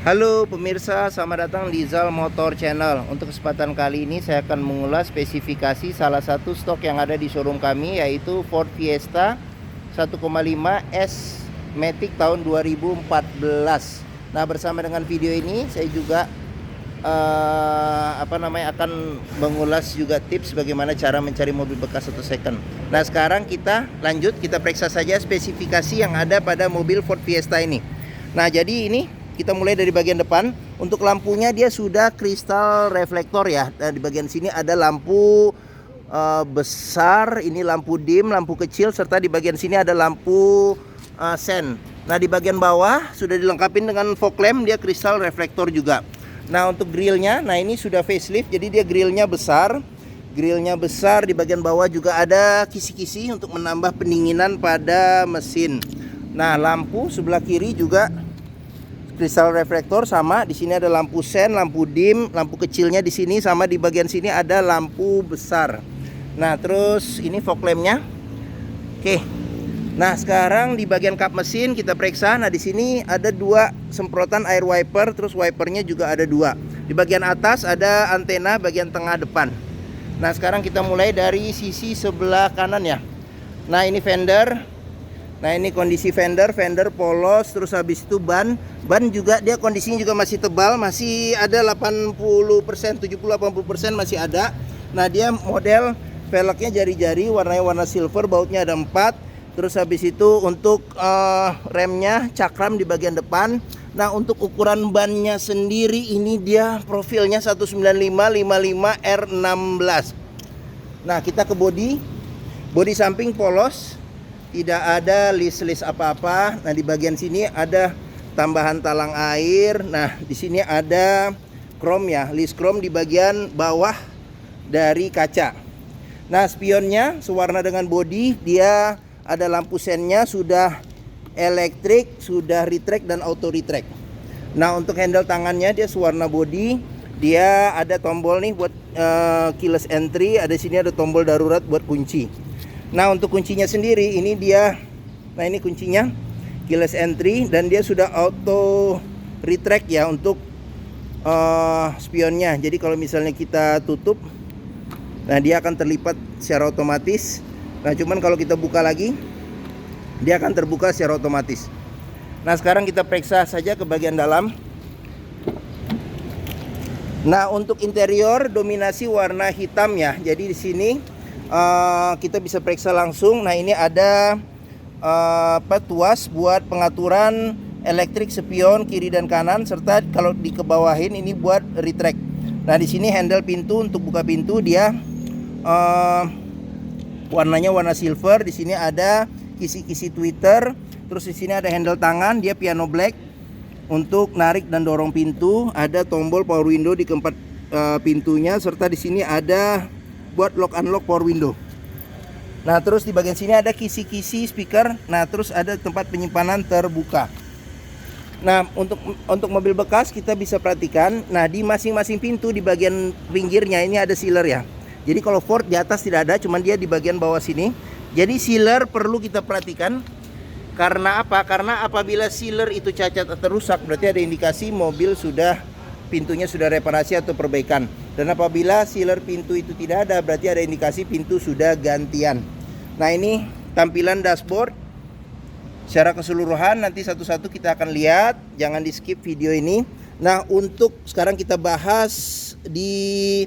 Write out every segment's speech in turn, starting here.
Halo pemirsa, selamat datang di Zal Motor Channel. Untuk kesempatan kali ini saya akan mengulas spesifikasi salah satu stok yang ada di showroom kami, yaitu Ford Fiesta 1,5 S Matic tahun 2014. Nah, bersama dengan video ini saya juga akan mengulas juga tips bagaimana cara mencari mobil bekas atau second. Nah, sekarang kita lanjut, kita periksa saja spesifikasi yang ada pada mobil Ford Fiesta ini. Nah, jadi ini kita mulai dari bagian depan. Untuk lampunya dia sudah kristal reflektor ya. Nah, di bagian sini ada lampu besar, ini lampu dim, lampu kecil, serta di bagian sini ada lampu sen. Nah, di bagian bawah sudah dilengkapi dengan fog lamp, dia kristal reflektor juga. Nah, untuk grillnya, nah ini sudah facelift, jadi dia grillnya besar. Grillnya besar, di bagian bawah juga ada kisi-kisi untuk menambah pendinginan pada mesin. Nah, lampu sebelah kiri juga kristal reflektor sama. Di sini ada lampu sen, lampu dim, lampu kecilnya di sini, sama di bagian sini ada lampu besar. Nah, terus ini fog lampnya. Oke. Nah, sekarang di bagian kap mesin kita periksa. Nah, di sini ada dua semprotan air wiper, terus wipernya juga ada dua. Di bagian atas ada antena bagian tengah depan. Nah, sekarang kita mulai dari sisi sebelah kanan ya. Nah, ini fender. Nah, ini kondisi fender polos, terus habis itu ban juga dia kondisinya juga masih tebal, masih ada 80%, 70-80% masih ada. Nah, dia model velgnya jari-jari, warnanya warna silver, bautnya ada 4. Terus habis itu untuk remnya cakram di bagian depan. Nah, untuk ukuran bannya sendiri ini dia profilnya 195/55 R16. Nah, kita ke bodi samping polos, tidak ada list apa-apa. Nah, di bagian sini ada tambahan talang air. Nah, di sini ada chrome ya, list chrome di bagian bawah dari kaca. Nah, spionnya sewarna dengan bodi, dia ada lampu sennya, sudah elektrik, sudah retract dan auto retract. Nah, untuk handle tangannya dia sewarna bodi, dia ada tombol nih buat keyless entry, ada sini ada tombol darurat buat kunci. Nah, untuk kuncinya sendiri ini dia, nah ini kuncinya keyless entry dan dia sudah auto retract ya untuk spionnya. Jadi kalau misalnya kita tutup, nah dia akan terlipat secara otomatis. Nah, cuman kalau kita buka lagi, dia akan terbuka secara otomatis. Nah, sekarang kita periksa saja ke bagian dalam. Nah, untuk interior dominasi warna hitam ya. Jadi di sini kita bisa periksa langsung. Nah, ini ada tuas buat pengaturan elektrik spion kiri dan kanan, serta kalau dikebawahin ini buat retract. Nah, di sini handle pintu untuk buka pintu, dia warnanya warna silver. Di sini ada kisi-kisi tweeter. Terus di sini ada handle tangan, dia piano black untuk narik dan dorong pintu. Ada tombol power window di keempat pintunya, serta di sini ada buat lock unlock power window. Nah, terus di bagian sini ada kisi-kisi speaker. Nah, terus ada tempat penyimpanan terbuka. Nah, untuk mobil bekas kita bisa perhatikan, nah di masing-masing pintu di bagian pinggirnya ini ada sealer ya. Jadi kalau Ford di atas tidak ada, cuman dia di bagian bawah sini. Jadi sealer perlu kita perhatikan. Karena apa? Karena apabila sealer itu cacat atau rusak, berarti ada indikasi mobil pintunya sudah reparasi atau perbaikan. Dan apabila sealer pintu itu tidak ada, berarti ada indikasi pintu sudah gantian. Nah, ini tampilan dashboard secara keseluruhan, nanti satu-satu kita akan lihat, jangan di skip video ini. Nah, untuk sekarang kita bahas di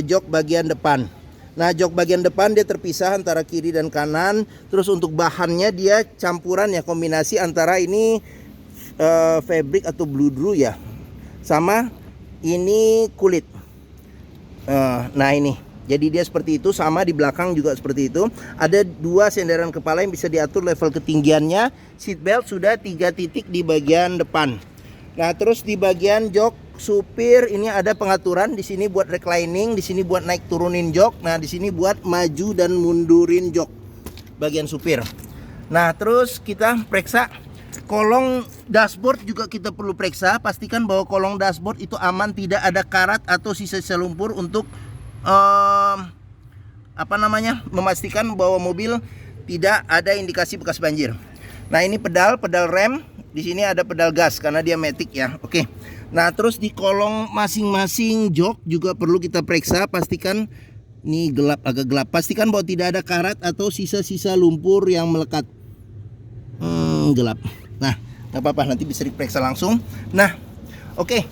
jok bagian depan. Nah, jok bagian depan dia terpisah antara kiri dan kanan. Terus untuk bahannya dia campuran ya, kombinasi antara ini fabric atau bludru ya, sama ini kulit. Nah, ini jadi dia seperti itu, sama di belakang juga seperti itu. Ada dua senderan kepala yang bisa diatur level ketinggiannya. Seat belt sudah 3 titik di bagian depan. Nah, terus di bagian jok supir ini ada pengaturan. Di sini buat reclining, di sini buat naik turunin jok. Nah, di sini buat maju dan mundurin jok bagian supir. Nah, terus kita periksa kolong dashboard juga kita perlu periksa. Pastikan bahwa kolong dashboard itu aman, tidak ada karat atau sisa-sisa lumpur untuk memastikan bahwa mobil tidak ada indikasi bekas banjir. Nah, ini pedal rem di sini ada pedal gas karena dia matic ya. Oke. Nah, terus di kolong masing-masing jok juga perlu kita periksa, pastikan ini gelap, agak gelap. Pastikan bahwa tidak ada karat atau sisa-sisa lumpur yang melekat. Gelap. Nah, nggak apa-apa, nanti bisa diperiksa langsung. Nah, oke.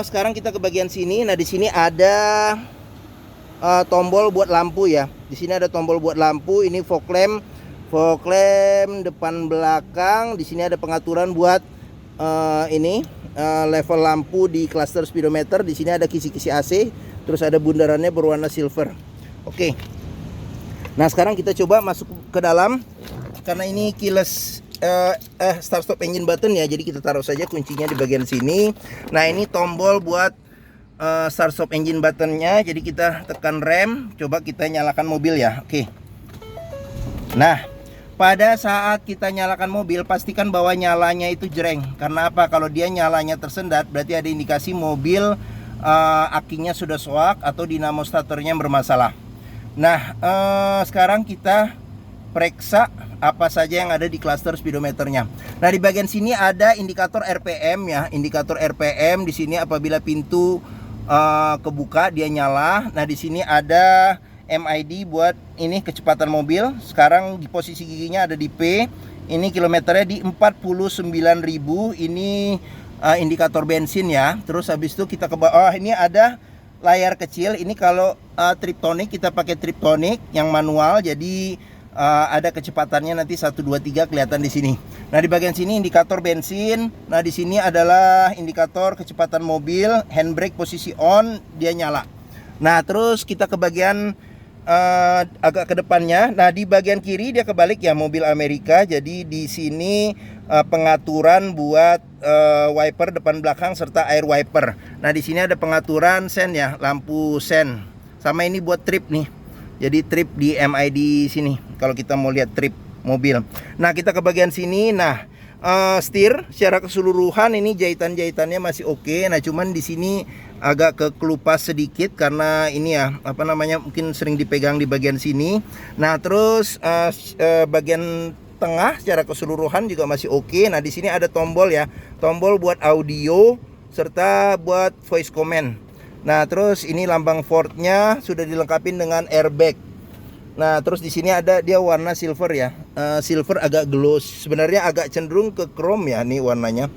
Sekarang kita ke bagian sini. Nah, di sini ada tombol buat lampu ya. Di sini ada tombol buat lampu. Ini fog lamp depan belakang. Di sini ada pengaturan buat level lampu di cluster speedometer. Di sini ada kisi-kisi AC. Terus ada bundarannya berwarna silver. Oke. Nah, sekarang kita coba masuk ke dalam. Karena ini keyless start stop engine button ya, jadi kita taruh saja kuncinya di bagian sini. Nah, ini tombol buat start stop engine buttonnya, jadi kita tekan rem, coba kita nyalakan mobil ya. Oke. Nah, pada saat kita nyalakan mobil, pastikan bahwa nyalanya itu jreng. Karena apa? Kalau dia nyalanya tersendat, berarti ada indikasi mobil akinya sudah soak atau dinamo starternya bermasalah. Nah, sekarang kita periksa apa saja yang ada di cluster speedometernya. Nah, di bagian sini ada indikator RPM ya, indikator RPM. Di sini apabila pintu kebuka dia nyala. Nah, di sini ada MID buat ini kecepatan mobil. Sekarang di posisi giginya ada di P. Ini kilometernya di 49.000. Ini indikator bensin ya. Terus habis itu kita ke bawah, ini ada layar kecil. Ini kalau Triptonic, kita pakai Triptonic yang manual, jadi ada kecepatannya nanti 1 2 3 kelihatan di sini. Nah, di bagian sini indikator bensin. Nah, di sini adalah indikator kecepatan mobil, handbrake posisi on, dia nyala. Nah, terus kita ke bagian agak ke depannya. Nah, di bagian kiri dia kebalik ya, mobil Amerika. Jadi di sini pengaturan buat wiper depan belakang serta air wiper. Nah, di sini ada pengaturan sen ya, lampu sen. Sama ini buat trip nih. Jadi trip di MID sini kalau kita mau lihat trip mobil. Nah, kita ke bagian sini. Nah, setir secara keseluruhan ini jahitan-jahitannya masih oke. Nah, cuman di sini agak kekelupas sedikit karena ini ya, apa namanya, mungkin sering dipegang di bagian sini. Nah, terus bagian tengah secara keseluruhan juga masih oke. Nah, di sini ada tombol ya, tombol buat audio serta buat voice command. Nah, terus ini lambang Ford-nya sudah dilengkapi dengan airbag. Nah, terus di sini ada dia warna silver ya, silver agak gloss. Sebenarnya agak cenderung ke chrome ya nih warnanya.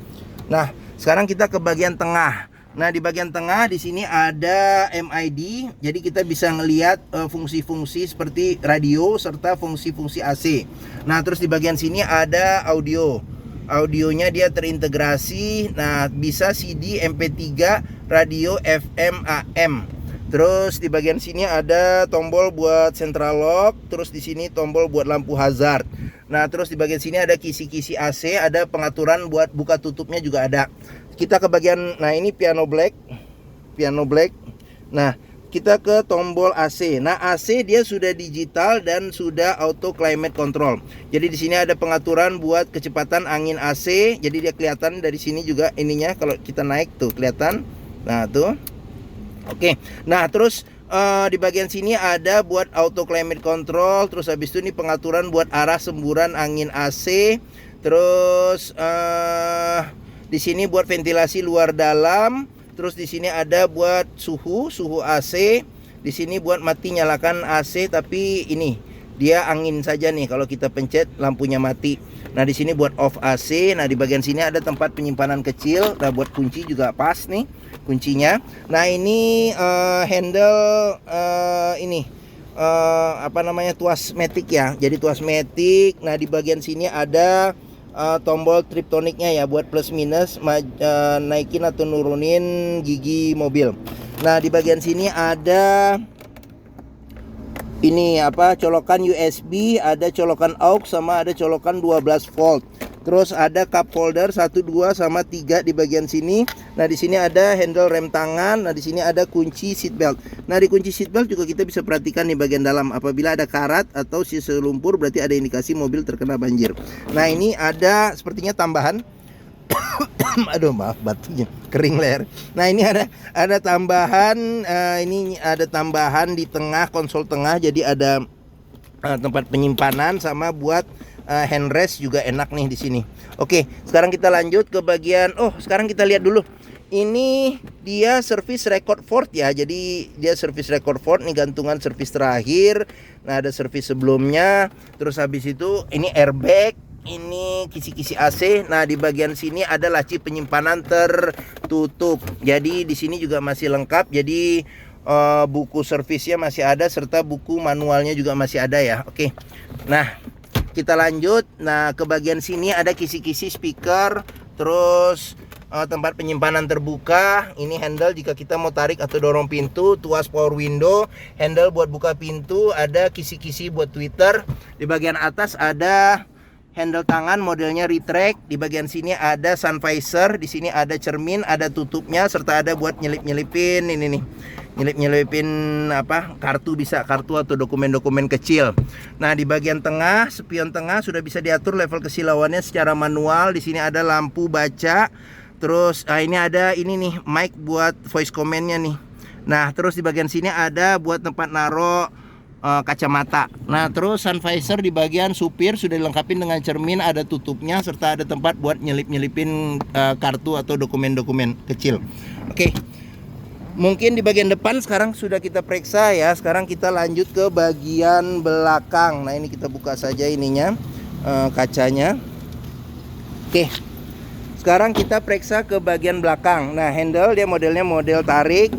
Nah, sekarang kita ke bagian tengah. Nah, di bagian tengah di sini ada MID, jadi kita bisa ngelihat fungsi-fungsi seperti radio serta fungsi-fungsi AC. Nah, terus di bagian sini ada audio. Audionya dia terintegrasi. Nah, bisa CD, MP3, radio, FM, AM. Terus di bagian sini ada tombol buat central lock. Terus di sini tombol buat lampu hazard. Nah, terus di bagian sini ada kisi-kisi AC, ada pengaturan buat buka tutupnya juga ada. Kita ke bagian, nah ini piano black. Nah, kita ke tombol AC. Nah, AC dia sudah digital dan sudah auto climate control. Jadi di sini ada pengaturan buat kecepatan angin AC. Jadi dia kelihatan dari sini juga ininya, kalau kita naik tuh kelihatan. Nah, tuh. Oke. Nah, terus di bagian sini ada buat auto climate control. Terus habis itu ini pengaturan buat arah semburan angin AC. Terus di sini buat ventilasi luar dalam. Terus di sini ada buat suhu AC. Di sini buat mati nyalakan AC, tapi ini dia angin saja nih, kalau kita pencet lampunya mati. Nah, di sini buat off AC. Nah, di bagian sini ada tempat penyimpanan kecil. Nah, buat kunci juga pas nih kuncinya. Nah, ini handle ini apa namanya, tuas matic ya. Jadi tuas matic. Nah, di bagian sini ada tombol triptoniknya ya, buat plus minus naikin atau nurunin gigi mobil. Nah, di bagian sini ada ini apa, colokan USB, ada colokan aux, sama ada colokan 12 volt. Terus ada cup holder 1, 2 sama 3 di bagian sini. Nah, di sini ada handle rem tangan. Nah, di sini ada kunci seat belt. Nah, di kunci seat belt juga kita bisa perhatikan di bagian dalam. Apabila ada karat atau sisa lumpur, berarti ada indikasi mobil terkena banjir. Nah, ini ada sepertinya tambahan. Aduh, maaf, batuknya kering leher. Nah, ini ada tambahan, ini ada tambahan di tengah, konsol tengah. Jadi ada tempat penyimpanan sama buat handrest juga enak nih di sini. Oke, sekarang kita lanjut ke bagian. Sekarang kita lihat dulu. Ini dia service record Ford ya. Jadi dia service record Ford nih, gantungan service terakhir. Nah, ada service sebelumnya. Terus habis itu ini airbag, ini kisi-kisi AC. Nah, di bagian sini ada laci penyimpanan tertutup. Jadi di sini juga masih lengkap. Jadi buku servisnya masih ada serta buku manualnya juga masih ada ya. Oke. Nah, kita lanjut. Nah, ke bagian sini ada kisi-kisi speaker, terus tempat penyimpanan terbuka. Ini handle jika kita mau tarik atau dorong pintu, tuas power window, handle buat buka pintu, ada kisi-kisi buat tweeter. Di bagian atas ada handle tangan modelnya retract. Di bagian sini ada sun visor, di sini ada cermin, ada tutupnya serta ada buat nyelip-nyelipin ini nih. Nyelip-nyelipin kartu, bisa kartu atau dokumen-dokumen kecil. Nah, di bagian tengah, spion tengah sudah bisa diatur level kesilauannya secara manual. Di sini ada lampu baca. Terus ini ada ini nih mic buat voice command-nya nih. Nah, terus di bagian sini ada buat tempat naruh kacamata. Nah, terus sun visor di bagian supir sudah dilengkapi dengan cermin, ada tutupnya serta ada tempat buat nyelip-nyelipin kartu atau dokumen-dokumen kecil. Oke. Mungkin di bagian depan sekarang sudah kita periksa ya. Sekarang kita lanjut ke bagian belakang. Nah, ini kita buka saja ininya, kacanya. Oke. Sekarang kita periksa ke bagian belakang. Nah, handle dia modelnya model tarik.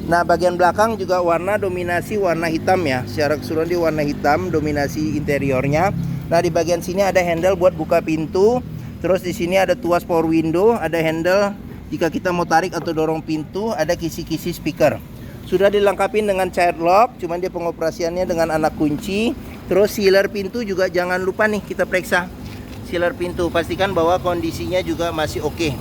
Nah, bagian belakang juga warna dominasi warna hitam ya. Secara keseluruhan dia warna hitam, dominasi interiornya. Nah, di bagian sini ada handle buat buka pintu. Terus di sini ada tuas power window, ada handle jika kita mau tarik atau dorong pintu, ada kisi-kisi speaker. Sudah dilengkapi dengan child lock, cuman dia pengoperasiannya dengan anak kunci. Terus sealer pintu juga jangan lupa nih kita periksa. Sealer pintu, pastikan bahwa kondisinya juga masih oke.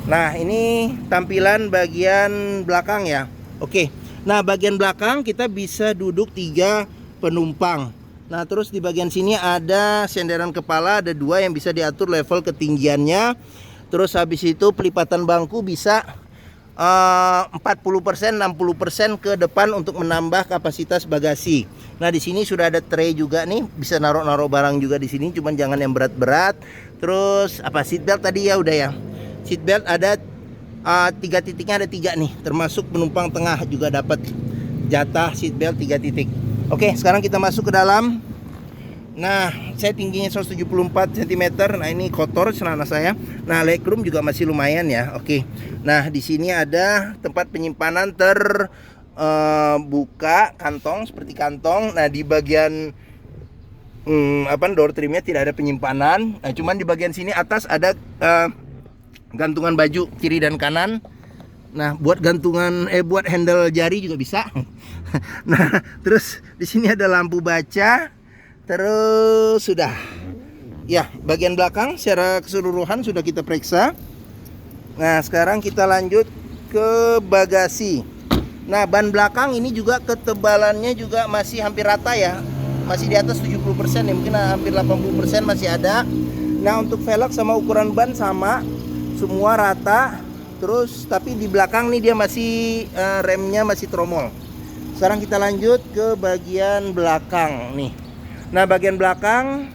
Nah, ini tampilan bagian belakang ya. Oke. Nah, bagian belakang kita bisa duduk 3 penumpang. Nah, terus di bagian sini ada senderan kepala, ada 2 yang bisa diatur level ketinggiannya. Terus habis itu pelipatan bangku bisa 40%, 60% ke depan untuk menambah kapasitas bagasi. Nah, di sini sudah ada tray juga nih, bisa naruh barang juga di sini, cuman jangan yang berat-berat. Terus seatbelt tadi ya udah ya. Seatbelt ada 3 titiknya, ada 3 nih, termasuk penumpang tengah juga dapat jatah seatbelt 3 titik. Oke, sekarang kita masuk ke dalam. Nah, saya tingginya 174 cm. Nah, ini kotor celana saya. Nah, legroom juga masih lumayan ya. Oke. Nah, di sini ada tempat penyimpanan terbuka, kantong seperti kantong. Nah, di bagian door trimnya tidak ada penyimpanan. Nah, cuman di bagian sini atas ada gantungan baju kiri dan kanan. Nah, buat gantungan buat handle jari juga bisa. Nah, terus di sini ada lampu baca. Terus sudah. Ya, bagian belakang secara keseluruhan sudah kita periksa. Nah, sekarang kita lanjut ke bagasi. Nah, ban belakang ini juga ketebalannya juga masih hampir rata ya. Masih di atas 70% ya, mungkin hampir 80% masih ada. Nah, untuk velg sama ukuran ban sama, semua rata. Terus tapi di belakang nih dia masih remnya masih tromol. Sekarang kita lanjut ke bagian belakang nih. Nah, bagian belakang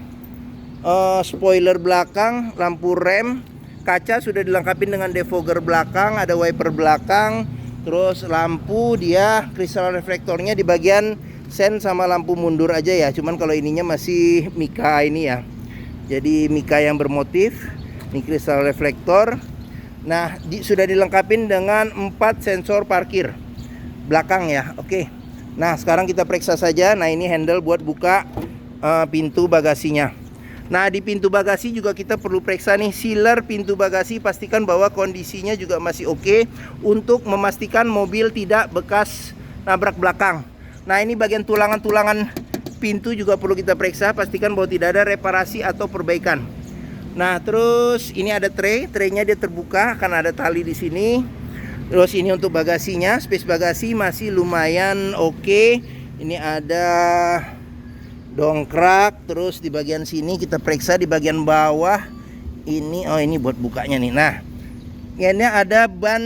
spoiler belakang, lampu rem, kaca sudah dilengkapi dengan defogger belakang, ada wiper belakang, terus lampu dia kristal reflektornya di bagian sen sama lampu mundur aja ya. Cuman kalau ininya masih mika ini ya. Jadi mika yang bermotif, ini kristal reflektor. Nah, sudah dilengkapi dengan 4 sensor parkir belakang ya. Oke. Nah, sekarang kita periksa saja. Nah, ini handle buat buka pintu bagasinya. Nah, di pintu bagasi juga kita perlu periksa nih sealer pintu bagasi, pastikan bahwa kondisinya juga masih oke untuk memastikan mobil tidak bekas nabrak belakang. Nah, ini bagian tulangan-tulangan pintu juga perlu kita periksa, pastikan bahwa tidak ada reparasi atau perbaikan. Nah, terus ini ada traynya dia terbuka, akan ada tali di sini. Terus ini untuk bagasinya, space bagasi masih lumayan oke. Ini ada dongkrak. Terus di bagian sini kita periksa di bagian bawah ini, ini buat bukanya nih. Nah, ini ada ban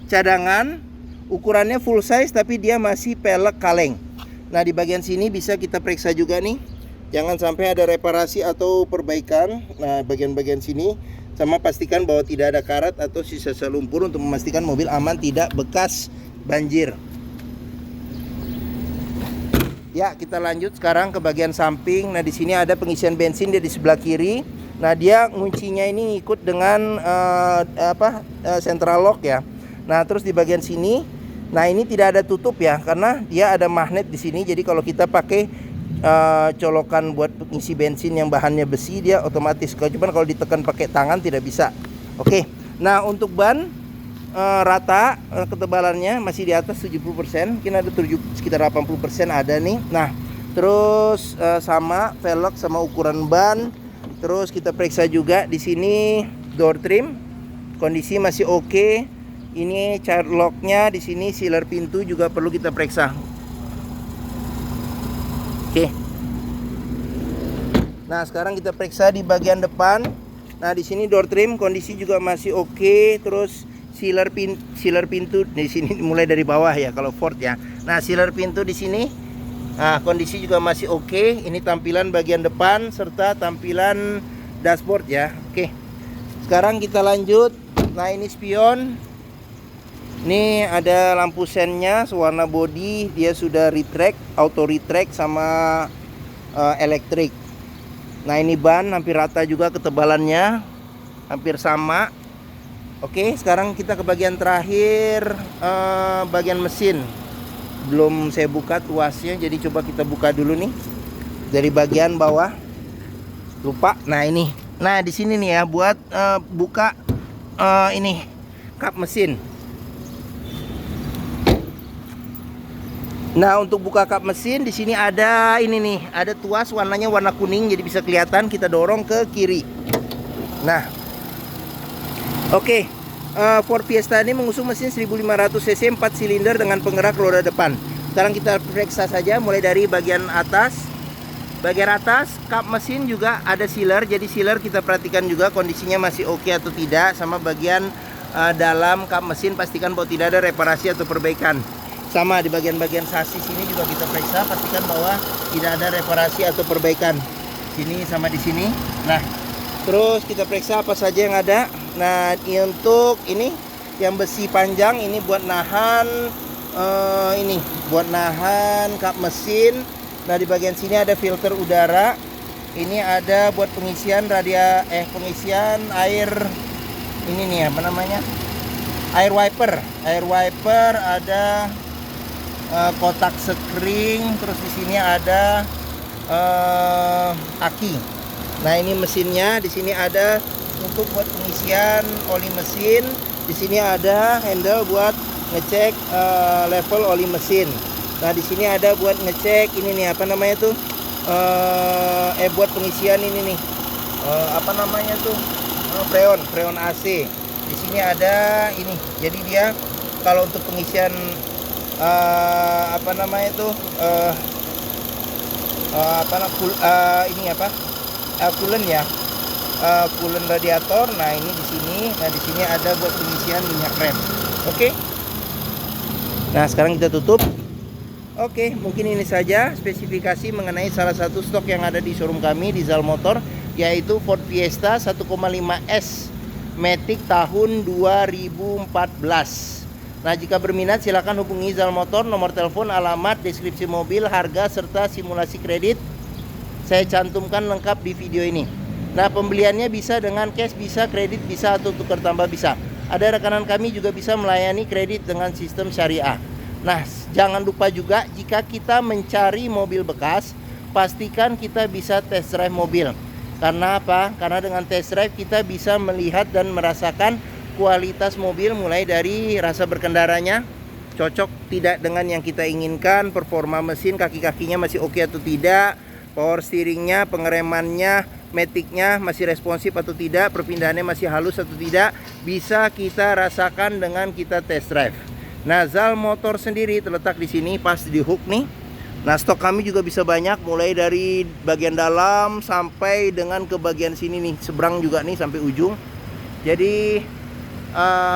cadangan, ukurannya full size tapi dia masih pelek kaleng. Nah, di bagian sini bisa kita periksa juga nih Jangan sampai ada reparasi atau perbaikan. Nah, bagian-bagian sini sama pastikan bahwa tidak ada karat atau sisa lumpur untuk memastikan mobil aman tidak bekas banjir. Ya, kita lanjut sekarang ke bagian samping. Nah, di sini ada pengisian bensin dia di sebelah kiri. Nah, dia kuncinya ini ngikut dengan central lock ya. Nah, terus di bagian sini, nah ini tidak ada tutup ya, karena dia ada magnet di sini. Jadi kalau kita pakai colokan buat pengisi bensin yang bahannya besi, dia otomatis. Cuman kalau ditekan pakai tangan tidak bisa. Oke. Nah, untuk ban rata, ketebalannya masih di atas 70%, mungkin ada sekitar 80% ada nih. Nah, terus sama velg sama ukuran ban. Terus kita periksa juga di sini door trim, kondisi masih oke. Ini child locknya di sini, sealer pintu juga perlu kita periksa. Oke. Nah, sekarang kita periksa di bagian depan. Nah, di sini door trim kondisi juga masih oke. Terus sealer pintu di sini mulai dari bawah ya kalau Ford ya. Nah, sealer pintu di sini, nah, kondisi juga masih oke. Ini tampilan bagian depan serta tampilan dashboard ya. Oke. Sekarang kita lanjut. Nah, ini spion. Ini ada lampu sennya, warna body dia sudah retract, auto retract sama elektrik. Nah, ini ban hampir rata juga ketebalannya, hampir sama. Oke, sekarang kita ke bagian terakhir, bagian mesin. Belum saya buka tuasnya, jadi coba kita buka dulu nih dari bagian bawah. Lupa. Nah, ini. Nah, di sini nih ya buat buka ini kap mesin. Nah, untuk buka kap mesin di sini ada ini nih, ada tuas warnanya warna kuning, jadi bisa kelihatan. Kita dorong ke kiri. Nah, oke. Ford Fiesta ini mengusung mesin 1500 cc 4 silinder dengan penggerak roda depan. Sekarang kita periksa saja mulai dari bagian atas. Bagian atas kap mesin juga ada sealer, jadi sealer kita perhatikan juga kondisinya masih oke atau tidak. Sama bagian dalam kap mesin pastikan bahwa tidak ada reparasi atau perbaikan. Sama di bagian-bagian sasis ini juga kita periksa, pastikan bahwa tidak ada reparasi atau perbaikan. Sini sama di sini. Nah, terus kita periksa apa saja yang ada. Nah, untuk ini yang besi panjang ini buat nahan ini buat nahan kap mesin. Nah, di bagian sini ada filter udara. Ini ada buat pengisian pengisian air ini nih apa namanya? Air wiper. Air wiper ada kotak sekring, terus di sini ada aki. Nah, ini mesinnya, di sini ada untuk buat pengisian oli mesin. Di sini ada handle buat ngecek level oli mesin. Nah, di sini ada buat ngecek ini nih apa namanya tuh? Buat pengisian ini nih. Apa namanya tuh? Freon AC. Di sini ada ini. Jadi dia kalau untuk pengisian apa namanya tuh? Ini apa? Coolant ya. Coolant radiator. Nah, ini di sini. Nah, di sini ada buat pengisian minyak rem. Oke. Nah, sekarang kita tutup. Oke, mungkin ini saja spesifikasi mengenai salah satu stok yang ada di showroom kami di Zal Motor, yaitu Ford Fiesta 1,5S Matic tahun 2014. Nah, jika berminat silakan hubungi Zal Motor, nomor telepon, alamat, deskripsi mobil, harga serta simulasi kredit saya cantumkan lengkap di video ini. Nah, pembeliannya bisa dengan cash, bisa kredit, bisa atau tukar tambah bisa. Ada rekanan kami juga bisa melayani kredit dengan sistem syariah. Nah, jangan lupa juga jika kita mencari mobil bekas, pastikan kita bisa test drive mobil. Karena apa? Karena dengan test drive kita bisa melihat dan merasakan kualitas mobil, mulai dari rasa berkendaranya cocok tidak dengan yang kita inginkan, performa mesin, kaki-kakinya masih oke atau tidak, power steeringnya, pengeremannya, maticnya masih responsif atau tidak, perpindahannya masih halus atau tidak, bisa kita rasakan dengan kita test drive. Nah, Zal Motor sendiri terletak di sini pas di hook nih. Nah, stok kami juga bisa banyak, mulai dari bagian dalam sampai dengan ke bagian sini nih, seberang juga nih sampai ujung. Jadi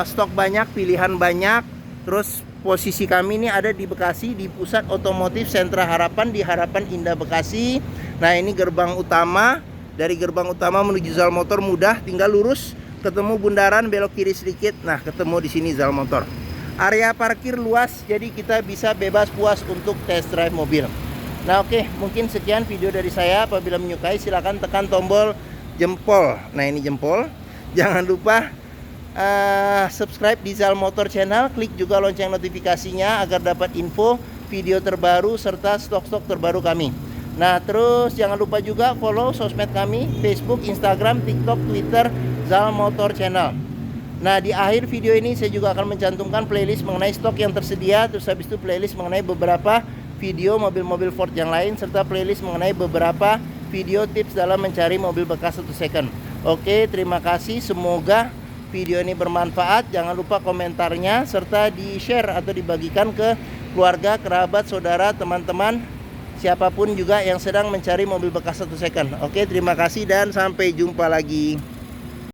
stok banyak, pilihan banyak. Terus posisi kami ini ada di Bekasi, di Pusat Otomotif Sentra Harapan, di Harapan Indah Bekasi. Nah, ini gerbang utama. Dari gerbang utama menuju Zal Motor mudah, tinggal lurus, ketemu bundaran, belok kiri sedikit. Nah, ketemu di sini Zal Motor. Area parkir luas, jadi kita bisa bebas puas untuk test drive mobil. Nah, oke, mungkin sekian video dari saya. Apabila menyukai, silahkan tekan tombol jempol. Nah, ini jempol. Jangan lupa subscribe di Zal Motor Channel, klik juga lonceng notifikasinya agar dapat info video terbaru serta stok-stok terbaru kami. Nah, terus jangan lupa juga follow sosmed kami, Facebook, Instagram, TikTok, Twitter, Zal Motor Channel. Nah, di akhir video ini saya juga akan mencantumkan playlist mengenai stok yang tersedia, terus habis itu playlist mengenai beberapa video mobil-mobil Ford yang lain, serta playlist mengenai beberapa video tips dalam mencari mobil bekas 1 second. Oke, terima kasih, semoga video ini bermanfaat. Jangan lupa komentarnya serta di-share atau dibagikan ke keluarga, kerabat, saudara, teman-teman, siapapun juga yang sedang mencari mobil bekas 1 second. Oke, terima kasih dan sampai jumpa lagi.